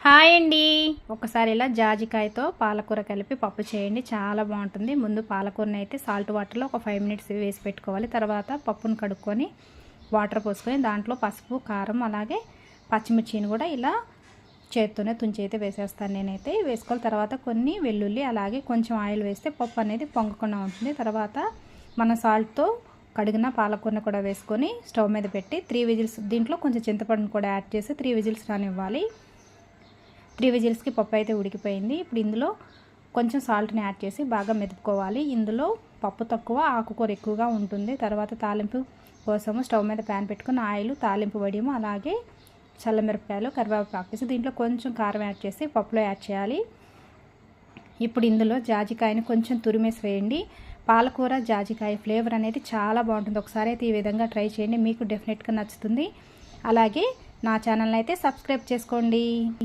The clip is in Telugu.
హాయ్ అండి. ఒకసారి ఇలా జాజికాయతో పాలకూర కలిపి పప్పు చేయండి, చాలా బాగుంటుంది. ముందు పాలకూరని అయితే సాల్ట్ వాటర్లో ఒక 5 మినిట్స్ వేసి పెట్టుకోవాలి. తర్వాత పప్పును కడుక్కొని వాటర్ పోసుకొని దాంట్లో పసుపు, కారం, అలాగే పచ్చిమిర్చిని కూడా ఇలా చేత్తోనే తుంచి అయితే వేసేస్తాను నేనైతే. వేసుకోవాలి. తర్వాత కొన్ని వెల్లుల్లి, అలాగే కొంచెం ఆయిల్ వేస్తే పప్పు అనేది పొంగకుండా ఉంటుంది. తర్వాత మన సాల్ట్తో కడిగిన పాలకూరను కూడా వేసుకొని స్టవ్ మీద పెట్టి 3 విజిల్స్, దీంట్లో కొంచెం చింతపండును కూడా యాడ్ చేసి 3 విజిల్స్ రానివ్వాలి. 3 విజిల్స్కి పప్పు అయితే ఉడికిపోయింది. ఇప్పుడు ఇందులో కొంచెం సాల్ట్ని యాడ్ చేసి బాగా మెదుపుకోవాలి. ఇందులో పప్పు తక్కువ, ఆకుకూర ఎక్కువగా ఉంటుంది. తర్వాత తాలింపు కోసము స్టవ్ మీద ప్యాన్ పెట్టుకుని ఆయిల్, తాలింపు వడియము, అలాగే చల్లమిరపకాయలు, కరివేపాకు వేసి దీంట్లో కొంచెం కారం యాడ్ చేసి పప్పులో యాడ్ చేయాలి. ఇప్పుడు ఇందులో జాజికాయని కొంచెం తురిమేసి వేయండి. పాలకూర జాజికాయ ఫ్లేవర్ అనేది చాలా బాగుంటుంది. ఒకసారి అయితే ఈ విధంగా ట్రై చేయండి, మీకు డెఫినెట్గా నచ్చుతుంది. అలాగే నా ఛానల్ని అయితే సబ్స్క్రైబ్ చేసుకోండి.